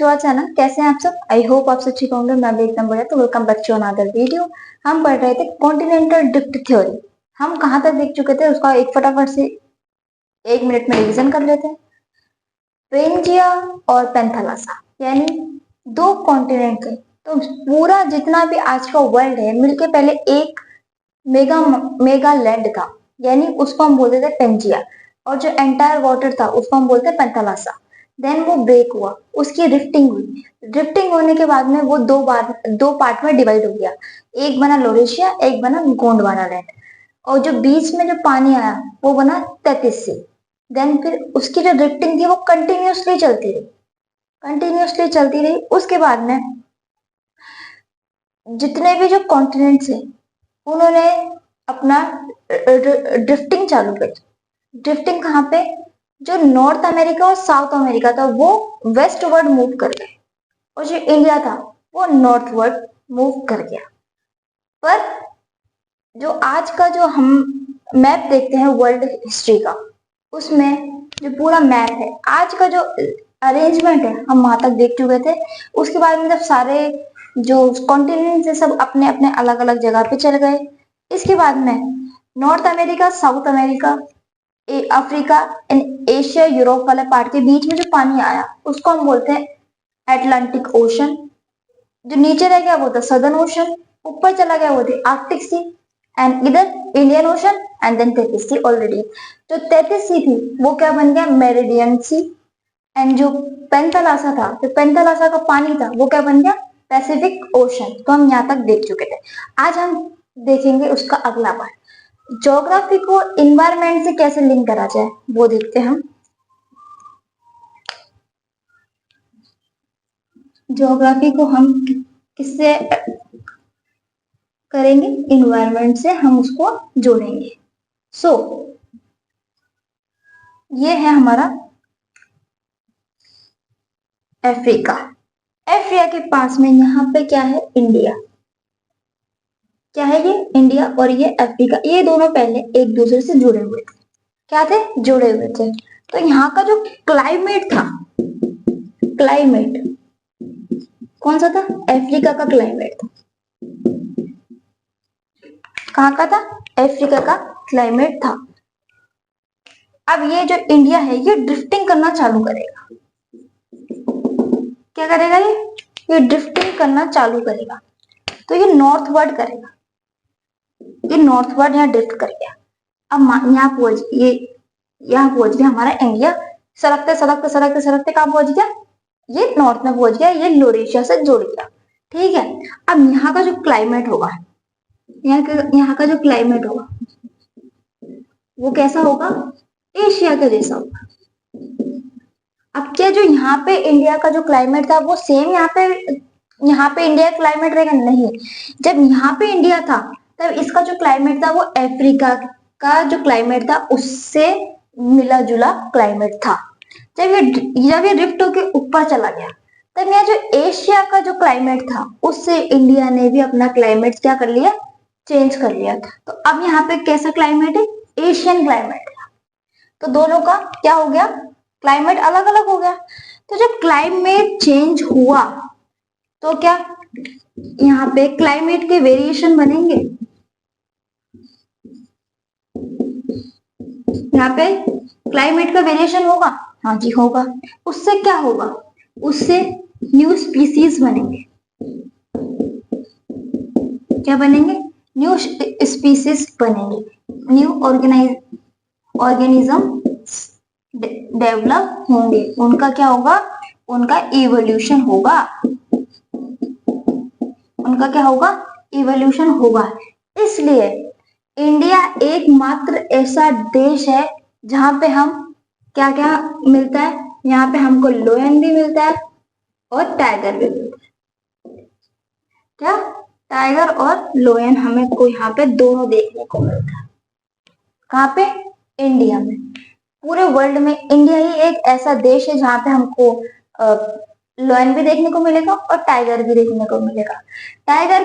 To our channel. कैसे हैं आप सब? आई होप आप सब ठीक होंगे। मैं भी एकदम बढ़िया। तो welcome back to another video. हम पढ़ रहे थे कॉन्टिनेंटल ड्रिफ्ट थ्योरी। हम कहाँ तक देख चुके थे उसका एक फटाफट से 1 मिनट में रिवीजन कर लेते हैं। पेंजिया और पेंथालासा यानी 2 कॉन्टिनेंट थे। तो पूरा जितना भी आज का वर्ल्ड है मिलके पहले एक मेगा मेगा लैंड था, यानी उसको हम बोलते थे पेंजिया। और जो एंटायर वाटर था उसको हम बोलते पेंथालासा। देन वो ब्रेक हुआ, उसकी रिफ्टिंग हुई। रिफ्टिंग होने के बाद में वो दो पार्ट में डिवाइड हो गया। एक बना लोरेशिया, एक बना गोंडवाना लैंड। और जो बीच में जो पानी आया वो बना तैतीस सी। देन फिर उसकी जो रिफ्टिंग थी वो कंटिन्यूसली चलती रही। उसके बाद में जितने भी जो कॉन्टिनेंट्स है उन्होंने अपना ड्रिफ्टिंग चालू करी। ड्रिफ्टिंग कहाँ पे? जो नॉर्थ अमेरिका और साउथ अमेरिका था वो वेस्टवर्ड मूव कर गए, और जो इंडिया था वो नॉर्थवर्ड मूव कर गया। पर जो आज का जो हम मैप देखते हैं वर्ल्ड हिस्ट्री का, उसमें जो पूरा मैप है, आज का जो अरेंजमेंट है, हम वहां तक देख चुके थे। उसके बाद में जब सारे जो कॉन्टिनेंट है सब अपने अपने अलग अलग जगह पे चल गए। इसके बाद में north America, south America, Africa and Asia, Europe वाले पार्ट के बीच में जो पानी आया उसको हम बोलते हैं अटलांटिक ओशन। जो नीचे रह गया वो था सदर्न ओशन। ऊपर चला गया वो थी आर्कटिक सी। एंड इधर Indian Ocean. And then 33 sea already. जो 33 सी थी वो क्या बन गया? Meridian C. एंड जो पेंथालासा था, जो पेंथालासा का पानी था वो क्या बन गया? Pacific ocean. तो हम यहाँ तक देख चुके थे। आज हम देखेंगे उसका अगला पार्ट। ज्योग्राफी को इन्वायरमेंट से कैसे लिंक करा जाए वो देखते हैं हम। ज्योग्राफी को हम किससे करेंगे? इन्वायरमेंट से हम उसको जोड़ेंगे। सो ये है हमारा अफ्रीका। अफ्रीका के पास में यहाँ पे क्या है? इंडिया। क्या है ये? इंडिया। और ये अफ्रीका। ये दोनों पहले एक दूसरे से जुड़े हुए थे। क्या थे? जुड़े हुए थे। तो यहाँ का जो क्लाइमेट था, क्लाइमेट कौन सा था? अफ्रीका का क्लाइमेट था। कहाँ का था? अफ्रीका का क्लाइमेट था। अब ये जो इंडिया है ये ड्रिफ्टिंग करना चालू करेगा। क्या करेगा ये ड्रिफ्टिंग करना चालू करेगा। तो ये नॉर्थवर्ड करेगा। ये नॉर्थवर्ड यहाँ ड्रिफ्ट कर गया। अब यहाँ पहुंच गया हमारा इंडिया। सरकते सरकते सरकते सरकते कहाँ पहुंच गया? ये नॉर्थ में पहुंच गया। ये लोरेशिया से जुड़ गया। ठीक है। अब यहाँ का जो क्लाइमेट होगा, यहाँ का जो क्लाइमेट होगा वो कैसा होगा? एशिया के जैसा होगा। अब क्या जो यहाँ पे इंडिया का जो क्लाइमेट था वो सेम यहाँ पे इंडिया का क्लाइमेट रहेगा? नहीं। जब यहाँ पे इंडिया था तब इसका जो क्लाइमेट था वो अफ्रीका का जो क्लाइमेट था उससे मिला जुला क्लाइमेट था। जब ये रिफ्ट होके ऊपर चला गया तब यहाँ जो एशिया का जो क्लाइमेट था उससे इंडिया ने भी अपना क्लाइमेट क्या कर लिया? चेंज कर लिया था। तो अब यहाँ पे कैसा क्लाइमेट है? एशियन क्लाइमेट है। तो दोनों का क्या हो गया? क्लाइमेट अलग अलग हो गया। तो जब क्लाइमेट चेंज हुआ तो क्या यहाँ पे क्लाइमेट के वेरिएशन बनेंगे? यहाँ पे क्लाइमेट का वेरिएशन होगा? हाँ जी होगा। उससे क्या होगा? उससे न्यू स्पीसीज बनेंगे। क्या बनेंगे? न्यू स्पीसीज बनेंगे। न्यू ऑर्गेनिज्म डेवलप होंगे। उनका क्या होगा? उनका इवोल्यूशन होगा। उनका क्या होगा? इवोल्यूशन होगा। इसलिए इंडिया एकमात्र ऐसा देश है जहां पे हम क्या क्या मिलता है? यहाँ पे हमको लोयन भी मिलता है और टाइगर भी मिलता है। क्या? टाइगर और लोयन हमें को यहाँ पे दोनों देखने को मिलता है। कहाँ पे? इंडिया में। पूरे वर्ल्ड में इंडिया ही एक ऐसा देश है जहां पे हमको लोयन भी देखने को मिलेगा और टाइगर भी देखने को मिलेगा। टाइगर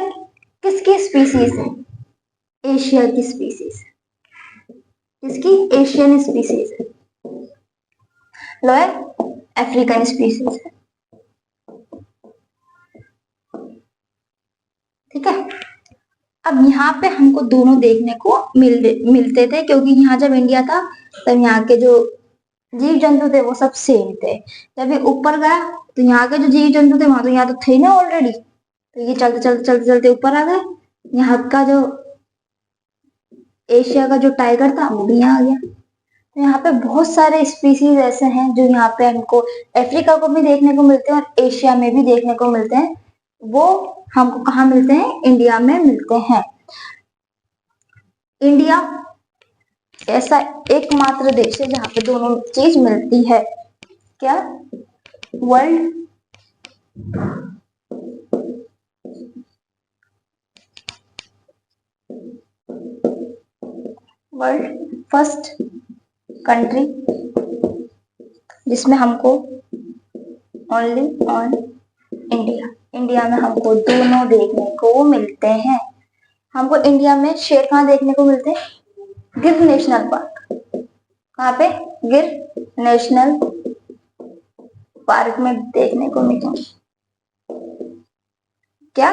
किसकी स्पीसीज है? एशिया की स्पीसीज। किसकी? एशियन स्पीसीज है। लोयन अफ्रीकन स्पीसीज है। ठीक है। अब यहाँ पे हमको दोनों देखने को मिलते थे, क्योंकि यहाँ जब इंडिया था तब यहाँ के जो जीव जंतु थे वो सब सेम थे। जब ये ऊपर गया तो यहाँ के जो जीव जंतु थे वहां तो यहाँ तो थे ना ऑलरेडी, तो ये चलते चलते चलते चलते ऊपर आ गए। यहाँ का जो एशिया का जो टाइगर था वो भी यहाँ आ गया। तो यहाँ पे बहुत सारे स्पीसीज ऐसे हैं जो यहाँ पे हमको अफ्रीका को भी देखने को मिलते हैं और एशिया में भी देखने को मिलते हैं। वो हमको कहाँ मिलते हैं? इंडिया में मिलते हैं। इंडिया ऐसा एकमात्र देश है जहाँ पे दोनों चीज मिलती है। क्या? वर्ल्ड फर्स्ट कंट्री जिसमें हमको ओनली ऑन इंडिया में हमको दोनों देखने को मिलते हैं। हमको इंडिया में शेर कहाँ देखने को मिलते हैं? गिर नेशनल पार्क। कहाँ पे? गिर नेशनल पार्क में देखने को मिलेंगे। क्या?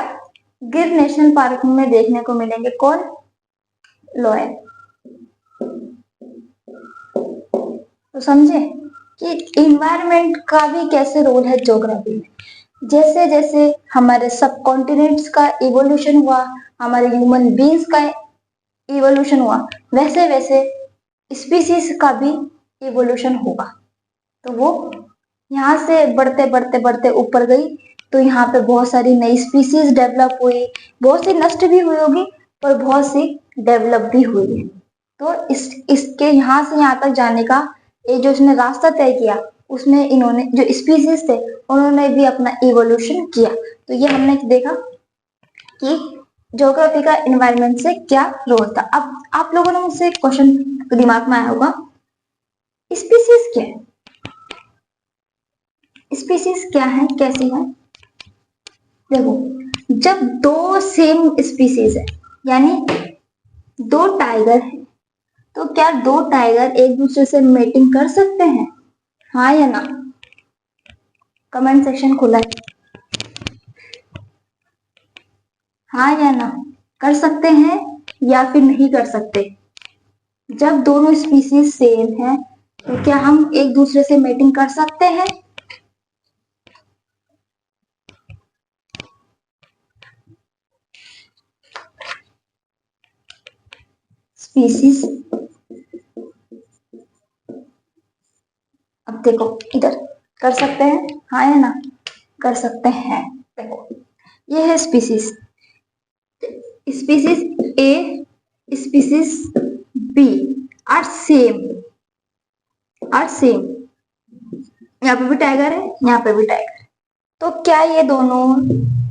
गिर नेशनल पार्क में देखने को मिलेंगे। कौन? लोयन। तो समझे कि इन्वायरमेंट का भी कैसे रोल है ज्योग्राफी में। जैसे जैसे हमारे सब कॉन्टिनेंट्स का इवोल्यूशन हुआ, हमारे ह्यूमन बींग्स का इवोल्यूशन हुआ, वैसे वैसे स्पीसीज का भी इवोल्यूशन होगा। तो वो यहाँ से बढ़ते बढ़ते बढ़ते ऊपर गई, तो यहाँ पे बहुत सारी नई स्पीसीज डेवलप हुई, बहुत सी नष्ट भी हुई होगी और बहुत सी डेवलप भी हुई है। तो इसके यहाँ से यहाँ तक जाने का ये जो इसने रास्ता तय किया, उसमें इन्होंने जो स्पीसीज थे उन्होंने भी अपना इवोल्यूशन किया। तो ये हमने देखा कि ज्योग्राफी का एनवायरनमेंट से क्या रोल था। अब आप लोगों ने मुझसे एक क्वेश्चन दिमाग में आया होगा, स्पीसीज क्या है? स्पीसीज क्या है, कैसी है? देखो, जब दो सेम स्पीसीज है, यानी दो टाइगर है, तो क्या दो टाइगर एक दूसरे से मेटिंग कर सकते हैं? हाँ या ना? कमेंट सेक्शन खुला है। हाँ या ना? कर सकते हैं या फिर नहीं कर सकते? जब दोनों स्पीसीज सेम है तो क्या हम एक दूसरे से मेटिंग कर सकते हैं? स्पीसीज, अब देखो इधर, कर सकते हैं हाँ या ना? कर सकते हैं। देखो ये है species, species A, species B are same, यहाँ पे भी टाइगर है, यहाँ पे भी टाइगर है। तो क्या ये दोनों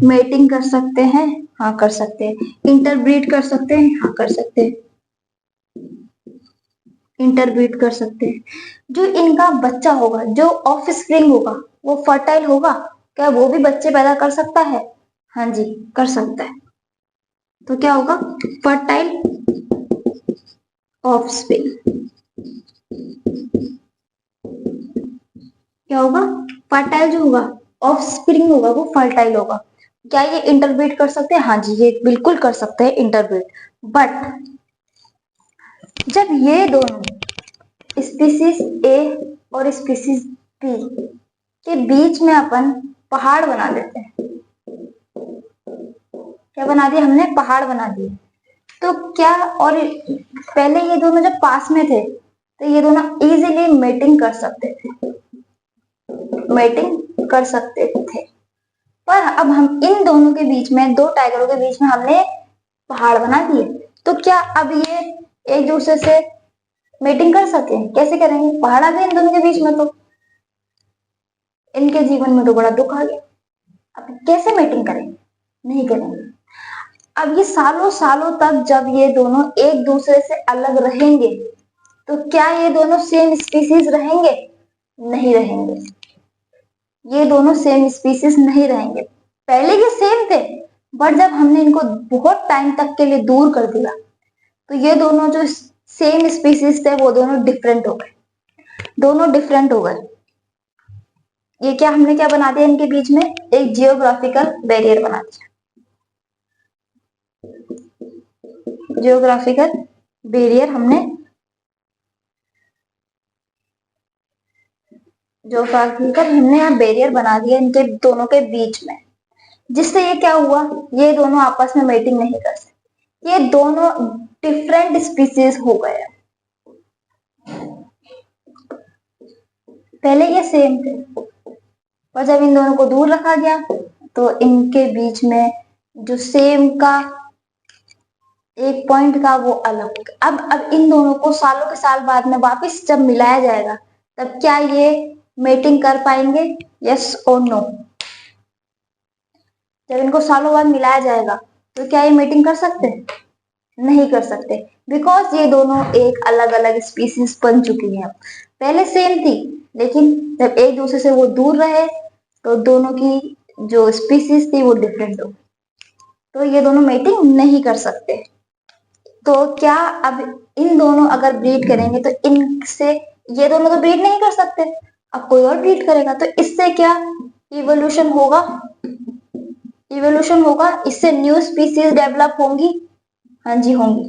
मेटिंग कर सकते हैं? हाँ कर सकते हैं। इंटरब्रीड कर सकते हैं? हाँ कर सकते हैं, इंटरब्रीड कर सकते हैं। जो इनका बच्चा होगा, जो ऑफ स्प्रिंग होगा, वो फर्टाइल होगा, क्या वो भी बच्चे पैदा कर सकता है? हाँ जी कर सकता है। तो क्या होगा? Fertile of spring. क्या होगा? फर्टाइल जो होगा, ऑफ स्प्रिंग होगा, वो फर्टाइल होगा। क्या ये इंटरब्रीड कर सकते हैं? हाँ जी ये बिल्कुल कर सकते हैं इंटरब्रीड। बट जब ये दोनों स्पीसीज ए और स्पीसीज बी के बीच में अपन पहाड़ बना देते हैं, क्या बना दिया हमने? पहाड़ बना दिए। तो क्या, और पहले ये दोनों जब पास में थे तो ये दोनों इजीली मेटिंग कर सकते थे, मेटिंग कर सकते थे। पर अब हम इन दोनों के बीच में, दो टाइगरों के बीच में हमने पहाड़ बना दिए, तो क्या अब ये एक दूसरे से मीटिंग कर सके? कैसे करेंगे? पहाड़ आ गए इन दोनों के बीच में, तो इनके जीवन में तो बड़ा दुख आ गया। अब कैसे मीटिंग करेंगे? नहीं करेंगे। अब ये सालों सालों तक जब ये दोनों एक दूसरे से अलग रहेंगे, तो क्या ये दोनों सेम स्पीसीज रहेंगे? नहीं रहेंगे। ये दोनों सेम स्पीसीज नहीं रहेंगे। पहले ये सेम थे, बट जब हमने इनको बहुत टाइम तक के लिए दूर कर दिया, तो ये दोनों जो सेम स्पीसीज थे वो दोनों डिफरेंट हो गए, दोनों डिफरेंट हो गए। ये क्या, हमने क्या बना दिया? इनके बीच में एक जियोग्राफिकल बैरियर बना दिया। जियोग्राफिकल बैरियर हमने यहाँ बैरियर बना दिया इनके दोनों के बीच में, जिससे ये क्या हुआ, ये दोनों आपस में मेटिंग नहीं कर सकते, ये दोनों डिफरेंट स्पीसीज हो गए। पहले ये सेम थे, और जब इन दोनों को दूर रखा गया तो इनके बीच में जो सेम का एक पॉइंट था वो अलग हो गया। अब इन दोनों को सालों के साल बाद में वापस जब मिलाया जाएगा तब क्या ये मेटिंग कर पाएंगे, यस और नो? जब इनको सालों बाद मिलाया जाएगा तो क्या ये मेटिंग कर सकते हैं? नहीं कर सकते, बिकॉज ये दोनों एक अलग अलग स्पीसीज बन चुकी हैं। पहले सेम थी, लेकिन जब एक दूसरे से वो दूर रहे तो दोनों की जो स्पीसीज थी वो डिफरेंट हो, तो ये दोनों मेटिंग नहीं कर सकते। तो क्या अब इन दोनों अगर ब्रीड करेंगे तो इनसे ये दोनों तो ब्रीड नहीं कर सकते, अब कोई और ब्रीड करेगा, तो इससे क्या इवोल्यूशन होगा? इवोल्यूशन होगा, इससे न्यू स्पीसीज डेवलप होंगी। हाँ जी होंगी,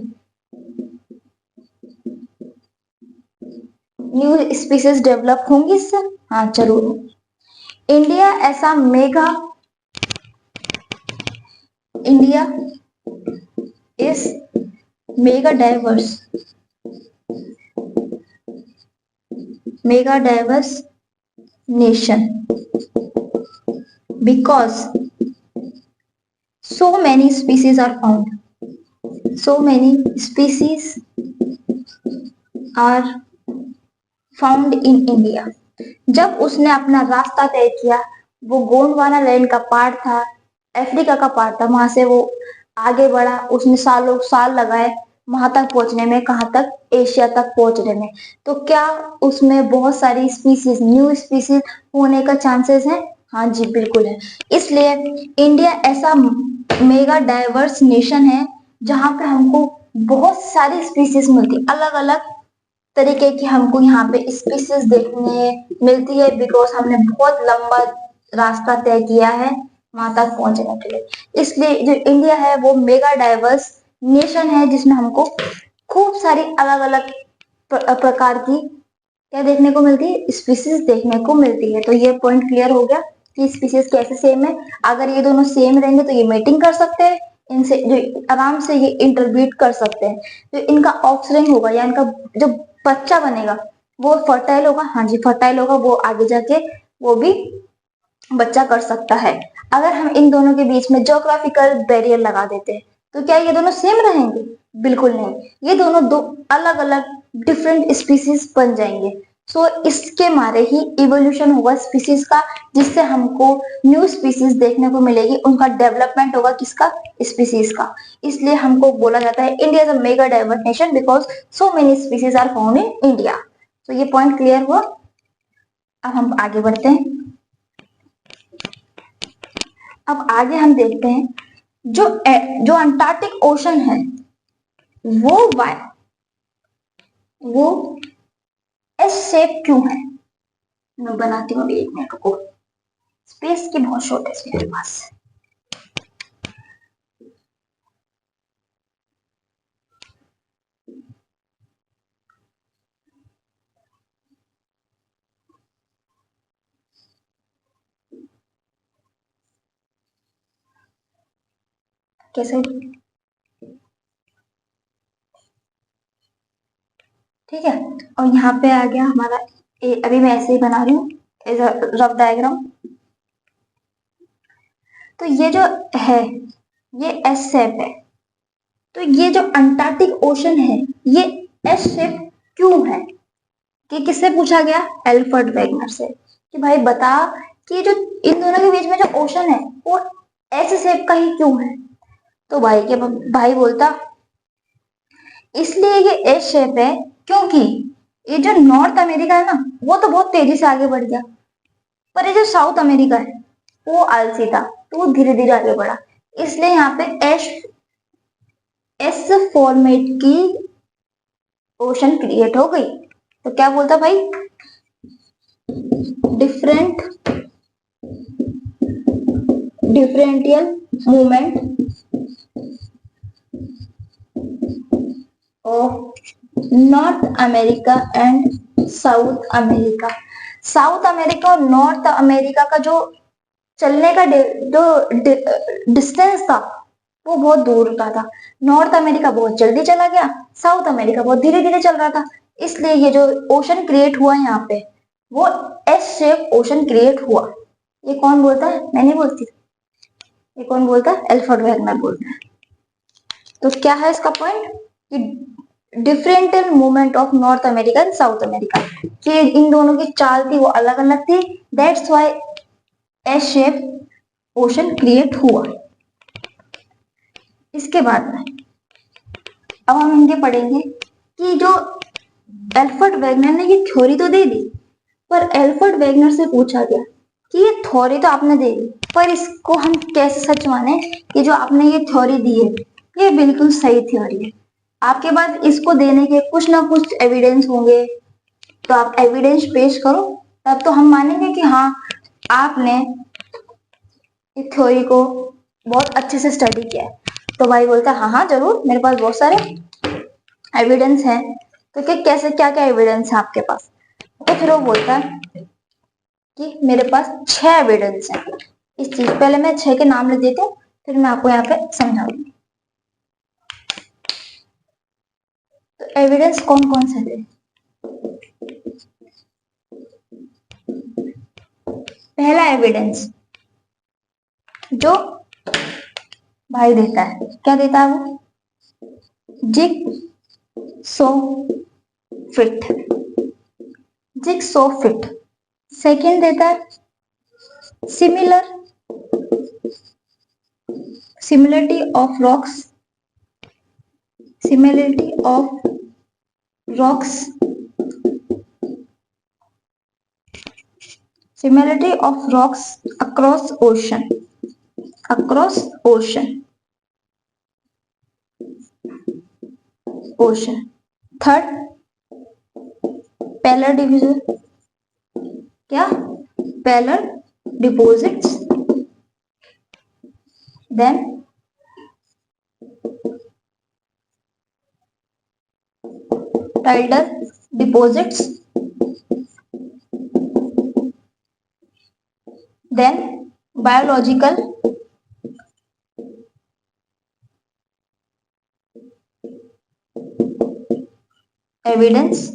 न्यू स्पीसीज डेवलप होंगी इससे, हाँ जरूर होंगी। India is mega diverse nation because so many species are found, so many species are found in India। जब उसने अपना रास्ता तय किया, वो गोंडवाना लैंड का पार्ट था, अफ्रीका का पार्ट था, वहां से वो आगे बढ़ा, उसने सालों साल लगाए वहां तक पहुंचने में, कहां तक? एशिया तक पहुंचने में। तो क्या उसमें बहुत सारी स्पीसीज, न्यू स्पीसीज होने का चांसेस है? हाँ जी बिल्कुल है। इसलिए इंडिया ऐसा मेगा डाइवर्स नेशन है जहां पे हमको बहुत सारी स्पीसीज मिलती, अलग अलग तरीके की हमको यहाँ पे स्पीसीज देखने मिलती है, बिकॉज हमने बहुत लंबा रास्ता तय किया है वहां तक पहुंचने के लिए। इसलिए जो इंडिया है वो मेगा डाइवर्स नेशन है, जिसमें हमको खूब सारी अलग अलग प्रकार की क्या देखने को मिलती है? स्पीसीज देखने को मिलती है। तो ये पॉइंट क्लियर हो गया कि स्पीसीज कैसे सेम है। अगर ये दोनों सेम रहेंगे तो ये मेटिंग कर सकते हैं, इनसे जो आराम से ये इंटरब्रीड कर सकते हैं, तो इनका ऑफस्प्रिंग होगा या इनका जो बच्चा बनेगा वो फर्टाइल होगा। हाँ जी फर्टाइल होगा, वो आगे जाके वो भी बच्चा कर सकता है। अगर हम इन दोनों के बीच में ज्योग्राफिकल बैरियर लगा देते हैं तो क्या ये दोनों सेम रहेंगे? बिल्कुल नहीं, ये दोनों दो अलग अलग डिफरेंट स्पीसीज बन जाएंगे। सो इसके मारे ही इवोल्यूशन होगा स्पीसीज का, जिससे हमको न्यू स्पीसीज देखने को मिलेगी, उनका डेवलपमेंट होगा किसका? स्पीसीज का। इसलिए हमको बोला जाता है India is a mega diverse nation because so many species are found in India. तो ये पॉइंट क्लियर हुआ। अब हम आगे बढ़ते हैं। अब आगे हम देखते हैं जो अंटार्कटिक ओशन है वो एस शेप क्यों है? मैं बनाती हूँ अभी, 1 मिनट को, स्पेस की बहुत शॉर्टेज है मेरे पास। कैसे? ठीक है, और यहाँ पे आ गया हमारा अभी मैं ऐसे ही बना रही हूँ एज अ रफ डायग्राम। तो ये जो है ये एस शेप है, तो ये जो अंटार्कटिक ओशन है ये एस शेप क्यों है? कि किससे पूछा गया? एल्फ्रेड वेगनर से, कि भाई बता कि जो इन दोनों के बीच में जो ओशन है वो एस शेप का ही क्यों है? तो भाई बोलता इसलिए ये एस शेप है क्योंकि ये जो नॉर्थ अमेरिका है ना वो तो बहुत तेजी से आगे बढ़ गया, पर ये जो साउथ अमेरिका है वो आलसी था, तो वो धीरे धीरे आगे बढ़ा। इसलिए यहाँ पे एस फॉर्मेट की ओशन क्रिएट हो गई। तो क्या बोलता भाई? Differential movement of north America and south America. South America और नॉर्थ अमेरिका का जो चलने का जो डिस्टेंस था वो बहुत दूर का था। नॉर्थ अमेरिका बहुत जल्दी चला गया, साउथ अमेरिका बहुत धीरे धीरे चल रहा था। इसलिए ये जो ओशन क्रिएट हुआ यहाँ पे वो एस शेप ओशन क्रिएट हुआ। ये कौन बोलता है? मैं नहीं बोलती, ये कौन बोलता है? एल्फ्रेड वेगनर बोलता है। तो क्या है इसका पॉइंट कि different movement of north America and south America, कि इन दोनों की चाल थी वो अलग अलग थी। That's why S shape ocean create हुआ। इसके बाद में अब हम इनके पढ़ेंगे कि जो एल्फ्रेड वेगनर ने ये थ्योरी तो दे दी, पर एल्फ्रेड वेगनर से पूछा गया कि ये थ्योरी तो आपने दे दी, पर इसको हम कैसे सच माने कि जो आपने ये थ्योरी दी है ये बिल्कुल सही थ्योरी है। आपके पास इसको देने के कुछ ना कुछ एविडेंस होंगे, तो आप एविडेंस पेश करो, तब तो हम मानेंगे कि हाँ आपने इस थ्योरी को बहुत अच्छे से स्टडी किया है। तो भाई बोलता है हाँ हाँ जरूर, मेरे पास बहुत सारे एविडेंस हैं। तो कैसे क्या क्या एविडेंस है आपके पास? तो फिर वो बोलता है कि मेरे पास 6 एविडेंस है इस चीज। पहले मैं 6 के नाम लिख देती हूँ, फिर मैं आपको यहाँ पे समझाऊंगी। तो एविडेंस कौन कौन से थे? पहला एविडेंस जो भाई देता है, क्या देता है वो? Jigsaw fit, jigsaw fit. Second देता है similarity of rocks, similarity of rocks, similarity of rocks across ocean, across ocean, ocean. Third placer division, क्या? Placer deposits. Then tidal deposits. Then biological evidence.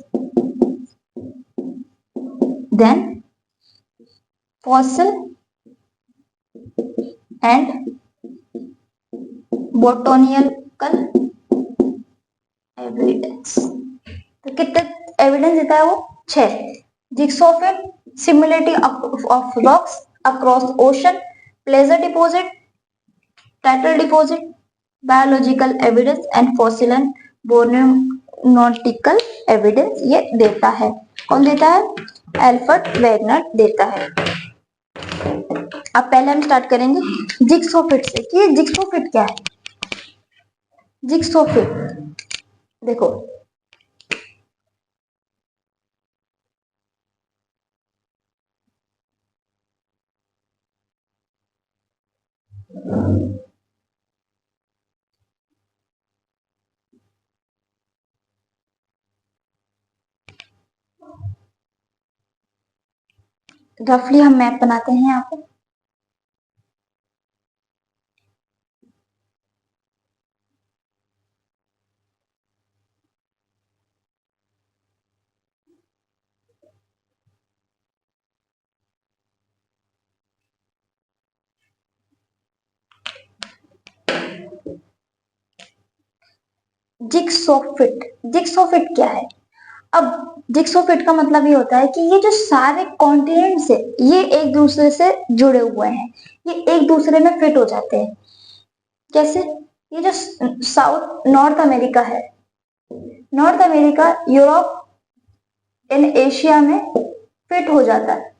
Then fossil and botanical evidence। तो कितने evidence देता है वो? 6। Jigsaw fit, similarity of rocks across ocean, placer deposit, tidal deposit, biological evidence and fossil and botanical evidence ये देता है। कौन देता है? एल्फ्रेड वेगनर देता है। अब पहले हम स्टार्ट करेंगे जिग्सॉ फिट से कि जिग्सॉ फिट क्या है। जिग्सॉ फिट देखो, रफली हम मैप बनाते हैं यहाँ पे। जिग्सॉ फिट, जिग्सॉ फिट क्या है? अब जिग्सॉ फिट का मतलब ये होता है कि ये जो सारे कॉन्टिनेंट्स है ये एक दूसरे से जुड़े हुए हैं, ये एक दूसरे में फिट हो जाते हैं। कैसे? ये जो साउथ नॉर्थ अमेरिका है, north America Europe in Asia में फिट हो जाता है।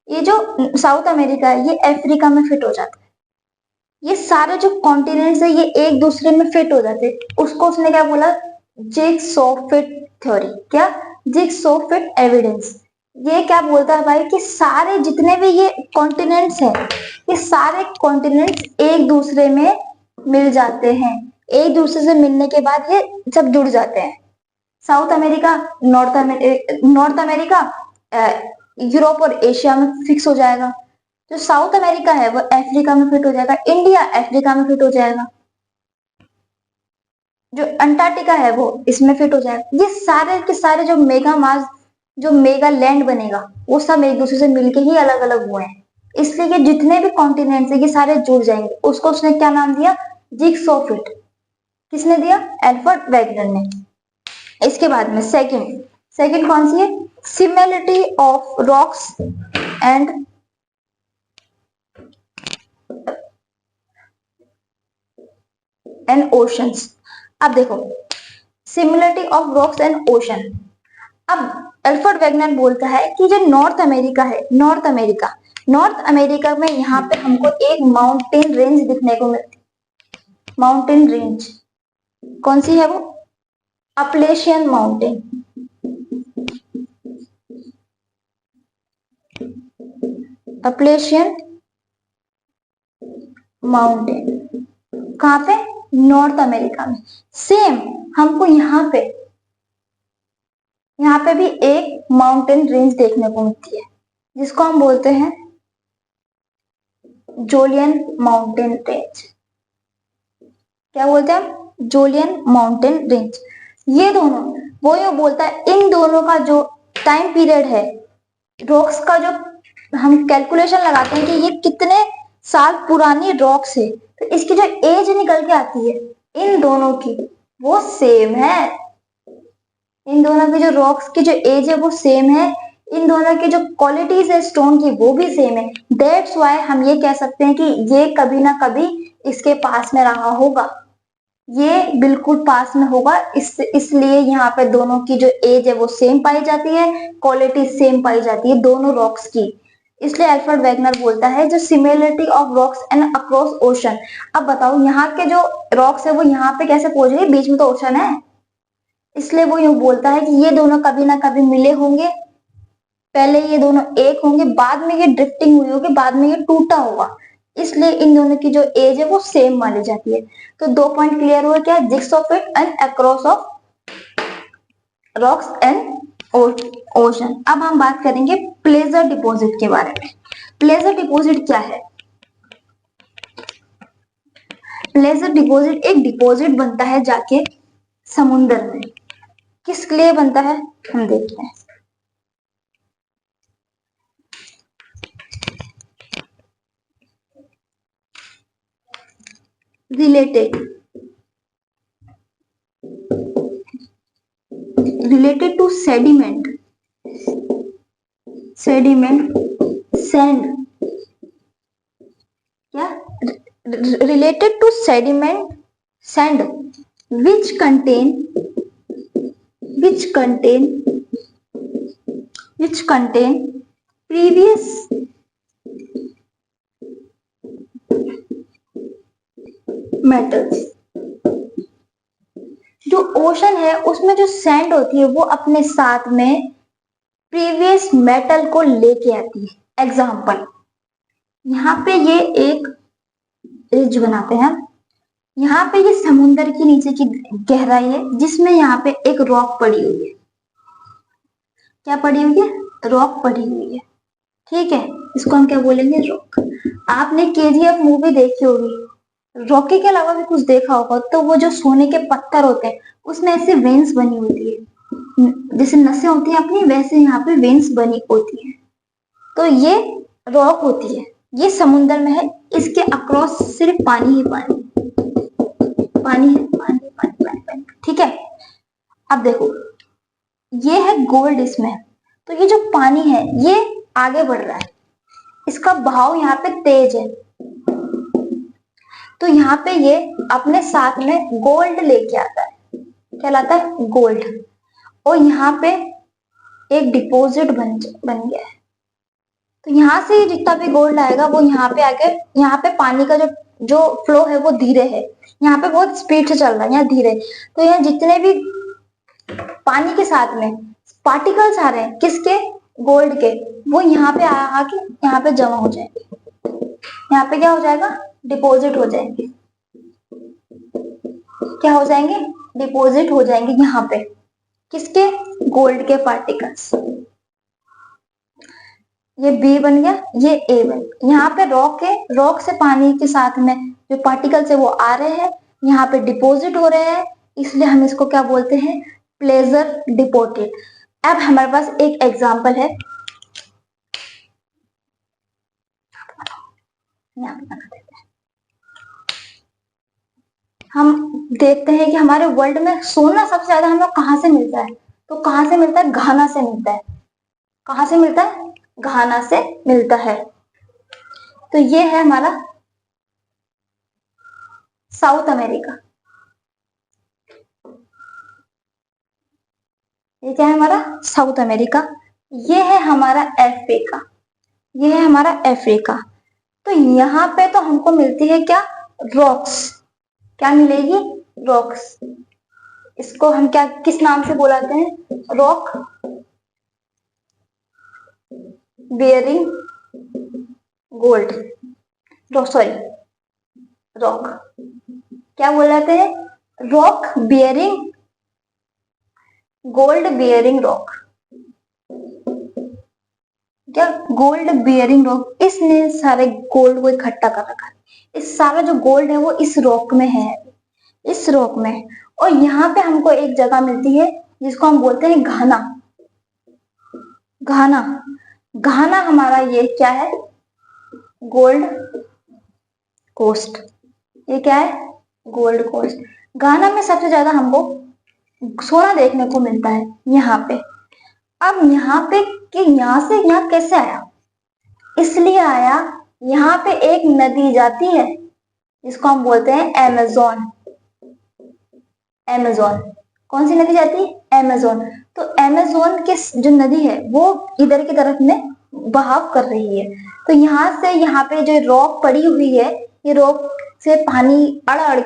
ये जो साउथ अमेरिका है ये अफ्रीका में फिट हो जाता है। ये सारे जो कॉन्टिनेंट्स है ये एक दूसरे में फिट हो जाते हैं। उसको उसने क्या बोला? Jigsaw fit theory. क्या? Jigsaw fit evidence. ये क्या बोलता है भाई कि सारे जितने भी ये कॉन्टिनेंट्स हैं ये सारे कॉन्टिनेंट्स एक दूसरे में मिल जाते हैं, एक दूसरे से मिलने के बाद ये सब जुड़ जाते हैं। South America, north America Europe और एशिया में फिक्स हो जाएगा। जो साउथ अमेरिका है वो अफ्रीका में फिट हो जाएगा, इंडिया अफ्रीका में फिट हो जाएगा, जो अंटार्कटिका है वो इसमें फिट हो जाएगा। ये सारे के सारे जो मेगा मास, जो मेगा लैंड बनेगा वो सब एक दूसरे से मिलके ही अलग अलग हुए हैं। इसलिए ये जितने भी कॉन्टिनेंट्स है ये सारे जुड़ जाएंगे। उसको उसने क्या नाम दिया? Jigsaw fit. किसने दिया? एल्फ्रेड वेगनर ने। इसके बाद में सेकंड सेकंड कौन सी है? Similarity of rocks and oceans. अब देखो, similarity of rocks and ocean. अब एल्फ्रेड वेगनर बोलता है कि जो नॉर्थ अमेरिका है, नॉर्थ अमेरिका में यहाँ पे हमको एक माउंटेन रेंज दिखने को मिलती है। माउंटेन रेंज कौन सी है? वो अपलेशियन माउंटेन। अपलेशियन माउंटेन कहाँ पे? नॉर्थ अमेरिका में। सेम हमको यहाँ पे भी एक माउंटेन रेंज देखने को मिलती है जिसको हम बोलते हैं जोलियन माउंटेन रेंज। क्या बोलते हैं हम? Julian mountain range. ये दोनों, वो ये बोलता है इन दोनों का जो टाइम पीरियड है, रॉक्स का जो हम कैलकुलेशन लगाते हैं कि ये कितने साल पुरानी रॉक्स है, तो इसकी जो एज निकल के आती है इन दोनों की वो सेम है। इन दोनों की जो रॉक्स की जो एज है वो सेम है। इन दोनों की जो क्वालिटीज है स्टोन की वो भी सेम है। दैट्स वाई हम ये कह सकते हैं कि ये कभी ना कभी इसके पास में रहा होगा, ये बिल्कुल पास में होगा। इसलिए यहाँ पे दोनों की जो एज है वो सेम पाई जाती है, क्वालिटी सेम पाई जाती है दोनों रॉक्स की। इसलिए एल्फ्रेड वेगनर बोलता है जो similarity of rocks and across ocean. अब बताओ यहाँ के जो रॉक्स है वो यहाँ पे कैसे पहुंच गए? बीच में तो ओशन है। इसलिए वो यूं बोलता है कि ये दोनों कभी ना कभी मिले होंगे, पहले ये दोनों एक होंगे, बाद में ये ड्रिफ्टिंग हुई होगी, बाद में ये टूटा होगा। इसलिए इन दोनों की जो एज है वो सेम मानी जाती है। तो 2 पॉइंट क्लियर हुआ क्या? Jigs of it and across of rocks and ocean. अब हम बात करेंगे प्लेजर डिपॉजिट के बारे में। प्लेजर डिपॉजिट क्या है? प्लेजर डिपॉजिट एक डिपॉजिट बनता है जाके समुन्द्र में। किस लिए बनता है हम देखते हैं। related to sediment sand, क्या? related to sediment sand which contain previous metals। जो ओशन है उसमें जो सैंड होती है वो अपने साथ में प्रीवियस मेटल को लेके आती है। एग्जाम्पल, यहाँ पे ये एक रिज बनाते हैं, यहाँ पे ये समुन्द्र की नीचे की गहराई है जिसमें यहाँ पे एक रॉक पड़ी हुई है। क्या पड़ी हुई है? रॉक पड़ी हुई है। ठीक है, इसको हम क्या बोलेंगे? रॉक। आपने केजीएफ मूवी देखी होगी, रॉकी के अलावा भी कुछ देखा होगा, तो वो जो सोने के पत्थर होते हैं उसमें ऐसे वेन्स बनी होती है, जैसे नसें होती हैं अपनी, वैसे यहाँ पे वेन्स बनी होती है। तो ये रॉक होती है, ये समुन्द्र में है, इसके अक्रॉस सिर्फ पानी ही पानी है, पानी। ठीक है, अब देखो ये है गोल्ड इसमें, तो ये जो पानी है ये आगे बढ़ रहा है, इसका बहाव यहाँ पे तेज है, तो यहाँ पे ये अपने साथ में गोल्ड लेके आता है। क्या लाता है? गोल्ड। और यहाँ पे एक डिपॉजिट बन गया है, तो यहाँ से जितना भी गोल्ड आएगा वो यहाँ पे आके, यहाँ पे पानी का जो फ्लो है वो धीरे है, यहाँ पे बहुत स्पीड से चल रहा है, यहाँ धीरे। तो यहाँ जितने भी पानी के साथ में पार्टिकल्स आ रहे हैं, किसके? गोल्ड के, वो यहाँ पे आके यहाँ पे जमा हो जाएंगे। यहाँ पे क्या हो जाएगा? डिपॉजिट हो जाएंगे। क्या हो जाएंगे, डिपॉजिट हो जाएंगे यहाँ पे, किसके, गोल्ड के पार्टिकल्स। ये बी बन गया, ये ए बन गया। यहाँ पे रॉक है, रॉक से पानी के साथ में जो पार्टिकल्स है वो आ रहे हैं, यहाँ पे डिपॉजिट हो रहे हैं, इसलिए हम इसको क्या बोलते हैं, प्लेजर डिपोजिट। अब हमारे पास एक एग्जांपल है, यहाँ पे बना देते हैं। हम देखते हैं कि हमारे वर्ल्ड में सोना सबसे ज्यादा हमें कहाँ से मिलता है, तो कहाँ से मिलता है, घाना से मिलता है। कहाँ से मिलता है, घाना से मिलता है। तो ये है हमारा साउथ अमेरिका, ये क्या है हमारा साउथ अमेरिका। ये है हमारा अफ्रीका, ये है हमारा अफ्रीका। तो यहाँ पे तो हमको मिलती है क्या, रॉक्स, क्या मिलेगी, रॉक्स। इसको हम क्या किस नाम से बुलाते हैं, rock bearing gold, sorry rock, क्या बोलाते हैं, rock bearing gold bearing rock, क्या, गोल्ड बियरिंग रॉक। इसने सारे गोल्ड को इकट्ठा कर रखा है, इस सारा जो गोल्ड है वो इस रॉक में है, इस रॉक में। और यहाँ पे हमको एक जगह मिलती है जिसको हम बोलते हैं घाना, घाना, घाना हमारा ये क्या है, गोल्ड कोस्ट, ये क्या है, गोल्ड कोस्ट। घाना में सबसे ज्यादा हमको सोना देखने को मिलता है यहाँ पे। अब यहाँ पे कि यहाँ से यहाँ कैसे आया, इसलिए आया, यहाँ पे एक नदी जाती है जिसको हम बोलते हैं अमेज़न, अमेज़न। कौन सी नदी जाती है, अमेज़न। तो अमेज़न के जो नदी है वो इधर की तरफ में बहाव कर रही है। तो यहाँ से यहाँ पे जो रॉक पड़ी हुई है, ये रॉक से पानी अड़ अड़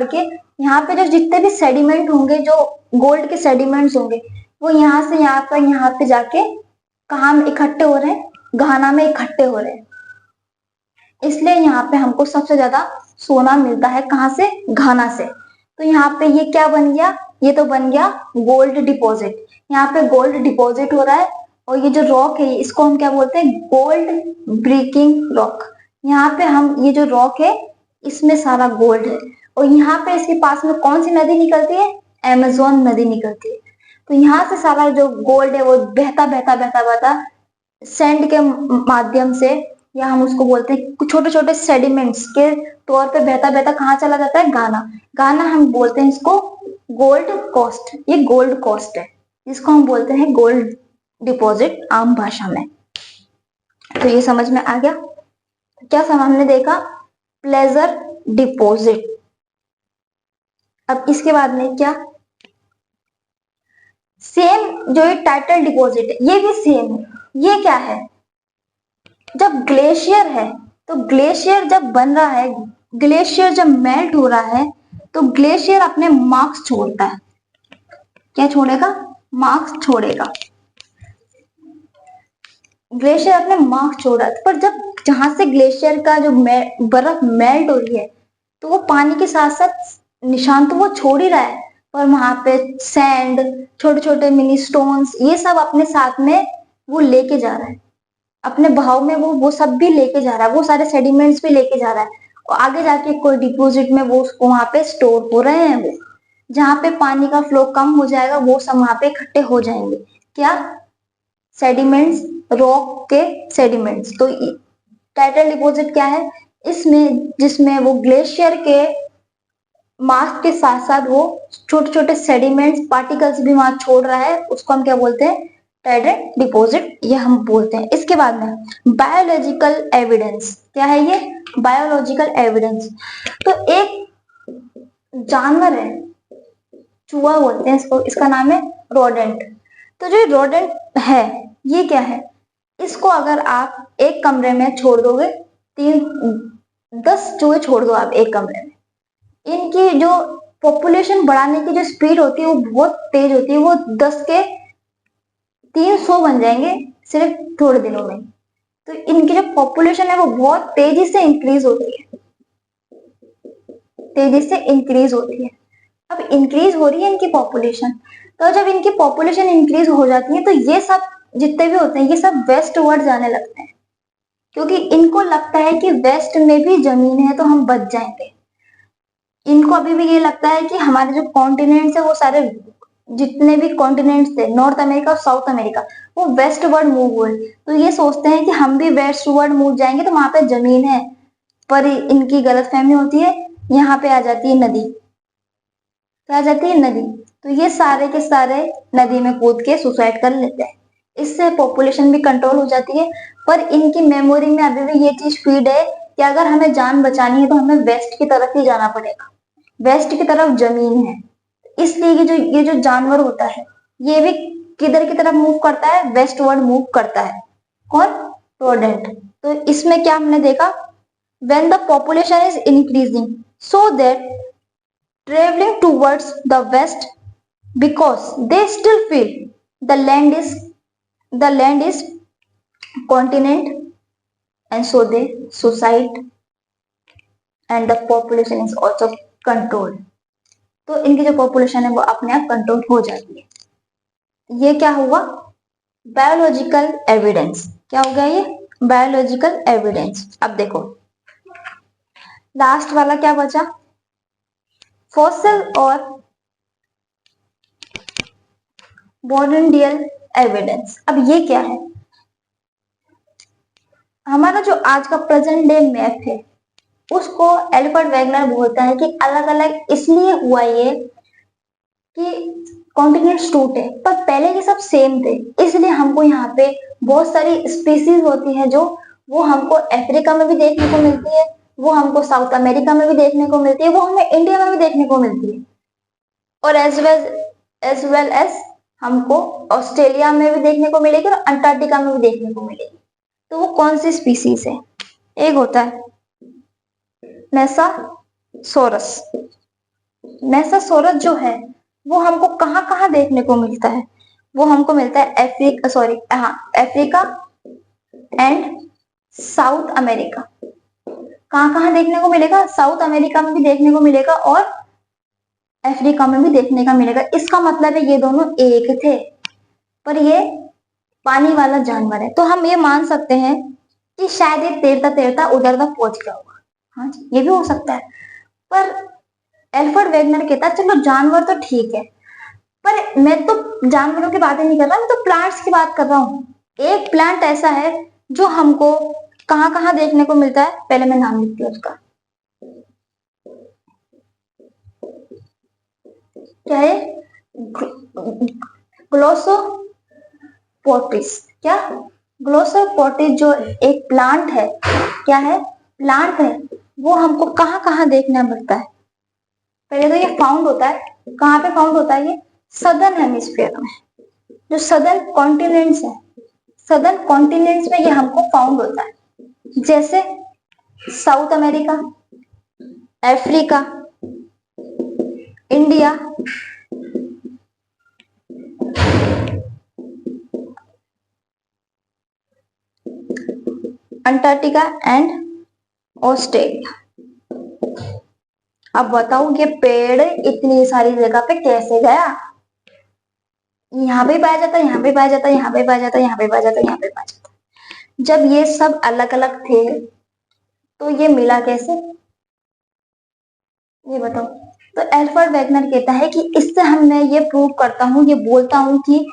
के यहाँ पे जो जितने भी सेडिमेंट होंगे, जो गोल्ड के सेडिमेंट्स होंगे, वो यहाँ से यहाँ पे जाके कहाँ इकट्ठे हो रहे हैं, घाना में इकट्ठे हो रहे हैं। इसलिए यहाँ पे हमको सबसे ज्यादा सोना मिलता है, कहाँ से, घाना से। तो यहाँ पे ये क्या बन गया, ये तो बन गया गोल्ड डिपॉजिट। यहाँ पे गोल्ड डिपॉजिट हो रहा है, और ये जो रॉक है इसको हम क्या बोलते हैं, गोल्ड ब्रेकिंग रॉक। यहाँ पे हम ये जो रॉक है इसमें सारा गोल्ड है, और यहाँ पे इसके पास में कौन सी नदी निकलती है, अमेज़न नदी निकलती है। तो यहाँ से सारा जो गोल्ड है वो बहता बहता बहता बहता सैंड के माध्यम से, या हम उसको बोलते हैं छोटे छोटे सेडिमेंट्स के तौर पे बहता बहता कहाँ चला जाता है, गाना। गाना हम बोलते हैं इसको गोल्ड कोस्ट, ये गोल्ड कोस्ट है जिसको हम बोलते हैं गोल्ड डिपॉजिट आम भाषा में। तो ये समझ में आ गया, क्या सब हमने देखा, प्लेजर डिपॉजिट। अब इसके बाद में क्या, सेम जो ये टाइटल डिपॉजिट है ये भी सेम है। ये क्या है, जब ग्लेशियर है, तो ग्लेशियर जब बन रहा है, ग्लेशियर जब मेल्ट हो रहा है, तो ग्लेशियर अपने मार्क्स छोड़ता है। क्या छोड़ेगा, मार्क्स छोड़ेगा। ग्लेशियर अपने मार्क्स छोड़ रहा है, पर जब जहां से ग्लेशियर का जो बर्फ मेल्ट हो रही है, तो वो पानी के साथ साथ निशान तो वो छोड़ ही रहा है, पर वहां पे सैंड, छोटे छोटे मिनी स्टोन्स, ये सब अपने साथ में वो लेके जा रहा है, अपने बहाव में वो सब भी लेके जा रहा है, वो सारे सेडिमेंट्स भी लेके जा रहा है, और आगे जाके कोई डिपॉजिट में वो उसको वहां पे स्टोर हो रहे हैं। वो जहाँ पे पानी का फ्लो कम हो जाएगा वो सब वहां पे इकट्ठे हो जाएंगे, क्या, सेडिमेंट्स, रॉक के सेडिमेंट्स। तो टाइटल डिपॉजिट क्या है, इसमें जिसमें वो ग्लेशियर के मास के साथ साथ वो छोटे छोटे सेडिमेंट्स, पार्टिकल्स भी वहां छोड़ रहा है, उसको हम क्या बोलते हैं, टाइटल डिपॉजिट, ये हम बोलते हैं। इसके बाद में बायोलॉजिकल एविडेंस, क्या है ये, बायोलॉजिकल एविडेंस। तो एक जानवर है, चूहा बोलते हैं इसको, इसका नाम है रोडेंट। तो जो रोडेंट है ये क्या है, इसको अगर आप एक कमरे में छोड़ दोगे, 10 चूहे छोड़ दो आप एक कमरे में, इनकी जो पॉपुलेशन बढ़ाने की जो स्पीड होती है वो बहुत तेज होती है, वो 10 के 300 बन जाएंगे सिर्फ थोड़े दिनों में। तो इनकी जो पॉपुलेशन है वो बहुत तेजी से इंक्रीज होती है, तेजी से इंक्रीज होती है। अब इंक्रीज हो रही है इनकी पॉपुलेशन, तो जब इनकी पॉपुलेशन इंक्रीज हो जाती है तो ये सब जितने भी होते हैं ये सब वेस्ट वर्ड जाने लगते हैं, क्योंकि इनको लगता है कि वेस्ट में भी जमीन है तो हम बच जाएंगे। इनको अभी भी ये लगता है कि हमारे जो कॉन्टिनेंट्स है वो सारे, जितने भी कॉन्टिनेंट्स थे नॉर्थ अमेरिका और साउथ अमेरिका, वो वेस्ट वर्ड मूव हुए, तो ये सोचते हैं कि हम भी वेस्ट वर्ड मूव जाएंगे तो वहां पे जमीन है। पर इनकी गलतफहमी होती है, यहाँ पे आ जाती है नदी, क्या आ जाती है नदी, तो ये सारे के सारे नदी में कूद के सुसाइड कर लेते हैं। इससे पॉपुलेशन भी कंट्रोल हो जाती है, पर इनकी मेमोरी में अभी भी ये चीज फीड है कि अगर हमें जान बचानी है तो हमें वेस्ट की तरफ ही जाना पड़ेगा, वेस्ट की तरफ जमीन है। इसलिए ये जो जानवर होता है ये भी किधर की तरफ मूव करता है, वेस्टवर्ड मूव करता है। कौन? रोडेंट। तो इसमें क्या हमने देखा, when the population is increasing so that travelling towards the west because they still feel the land is continent and so they suicide and the population is also controlled. तो इनकी जो पॉपुलेशन है वो अपने आप कंट्रोल हो जाती है। ये क्या हुआ? Biological evidence. क्या हो गया ये? Biological evidence. अब देखो लास्ट वाला क्या बचा, फॉसिल और बॉर्डेंडियल एविडेंस। अब ये क्या है? हमारा जो आज का प्रेजेंट डे मैप है उसको एल्बर्ट वेगनर बोलता है कि अलग अलग इसलिए हुआ ये कि कॉन्टिनेंट्स टूटे, पर पहले ये सब सेम थे, इसलिए हमको यहाँ पे बहुत सारी स्पीसीज होती है जो वो हमको अफ्रीका में भी देखने को मिलती है, वो हमको साउथ अमेरिका में भी देखने को मिलती है, वो हमें इंडिया में भी देखने को मिलती है, और एज वेल एज हमको ऑस्ट्रेलिया में भी देखने को मिलेगी और अंटार्कटिका में भी देखने को मिलेगी। तो वो कौन सी स्पीसीज है? एक होता है मेसासोरस। मेसासोरस जो है वो हमको कहाँ कहाँ देखने को मिलता है? वो हमको मिलता है अफ्रीका एंड साउथ अमेरिका। कहाँ कहाँ देखने को मिलेगा? साउथ अमेरिका में भी देखने को मिलेगा और अफ्रीका में भी देखने का मिलेगा। इसका मतलब है ये दोनों एक थे, पर ये पानी वाला जानवर है, तो हम ये मान सकते हैं कि शायद ये तैरता तैरता उधर तक पहुंच गया होगा। हाँ जी, ये भी हो सकता है। पर एल्फ्रेड वेगनर कहता है चलो जानवर तो ठीक है, पर मैं तो जानवरों की बातें नहीं कर रहा, मैं तो प्लांट्स की बात कर रहा हूँ। एक प्लांट ऐसा है जो हमको कहाँ कहाँ देखने को मिलता है, पहले मैं नाम लिखती हूँ उसका। क्या है? ग्लोसोपोर्टिस। क्या? ग्लोसोपोर्टिस जो एक प्लांट है, क्या है? प्लांट है, वो हमको कहाँ कहाँ देखने मिलता है? पहले तो ये फाउंड होता है, कहाँ पे फाउंड होता है? ये सदर्न हेमिस्फीयर में, जो सदर्न कॉन्टिनेंट्स है, सदर्न कॉन्टिनेंट्स में ये हमको फाउंड होता है, जैसे south America, Africa, India, Antarctica and Australia. अब बताओ ये पेड़ इतनी सारी जगह पे कैसे गया? यहाँ पे पाया जाता, यहाँ पे पाया जाता, यहाँ पे पाया जाता, यहाँ पे पाया जाता, यहाँ पे पाया जाता। जब ये सब अलग अलग थे तो ये मिला कैसे? ये बताओ। तो एल्फ्रेड वेगनर कहता है कि इससे हम मैं ये प्रूव करता हूँ, ये बोलता हूँ कि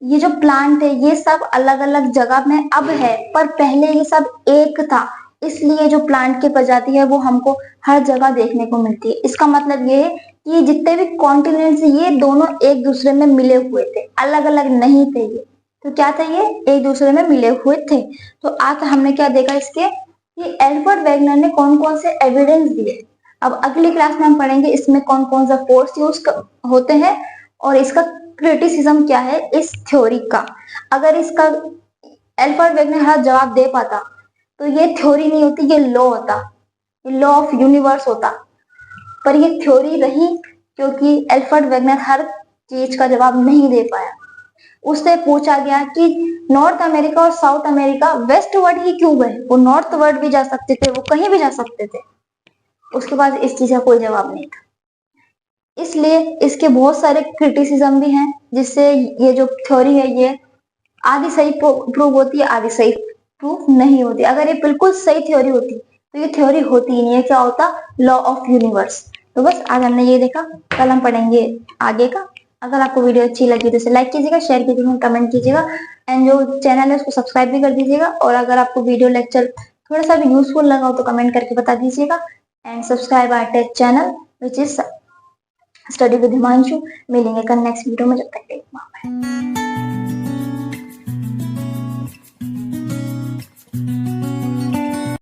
ये जो प्लांट है ये सब अलग अलग जगह में अब है, पर पहले ये सब एक था, इसलिए जो प्लांट की प्रजाति है वो हमको हर जगह देखने को मिलती है। इसका मतलब ये है कि जितने भी कॉन्टिनेंट्स ये दोनों एक दूसरे में मिले हुए थे, अलग अलग नहीं थे ये। तो क्या था? ये एक दूसरे में मिले हुए थे। तो आज हमने क्या देखा इसके, कि एल्फ्रेड वेगनर ने कौन कौन से एविडेंस दिए। अब अगली क्लास में हम पढ़ेंगे इसमें कौन कौन सा फोर्स यूज होते हैं और इसका क्रिटिसिज्म क्या है इस थ्योरी का। अगर इसका एल्फ्रेड वेगनर हर जवाब दे पाता तो ये थ्योरी नहीं होती, ये लॉ होता, ये लॉ ऑफ यूनिवर्स होता। पर ये थ्योरी रही क्योंकि एल्फ्रेड वेगनर हर चीज का जवाब नहीं दे पाया। उससे पूछा गया कि नॉर्थ अमेरिका और साउथ अमेरिका वेस्टवर्ड ही क्यों गए? वो नॉर्थवर्ड भी जा सकते थे, वो कहीं भी जा सकते थे। उसके बाद इस चीज का कोई जवाब नहीं था। इसलिए इसके बहुत सारे क्रिटिसिज्म भी हैं, जिससे ये जो थ्योरी है ये आधी सही प्रूव होती है, आधी सही प्रूफ नहीं होती। अगर ये बिल्कुल सही थ्योरी होती तो ये थ्योरी होती ही नहीं है। क्या होता? Law of universe. तो बस आज हमने ये देखा, कल हम पढ़ेंगे आगे का। अगर आपको वीडियो अच्छी लगी तो इसे लाइक कीजिएगा, शेयर कीजिएगा, कमेंट कीजिएगा एंड जो चैनल है उसको सब्सक्राइब भी कर दीजिएगा। और अगर आपको वीडियो लेक्चर थोड़ा सा भी यूजफुल लगा हो तो कमेंट करके बता दीजिएगा and subscribe our tech channel which is study with Himanshu. मिलेंगे कल नेक्स्ट वीडियो में, जब तक के लिए बाय।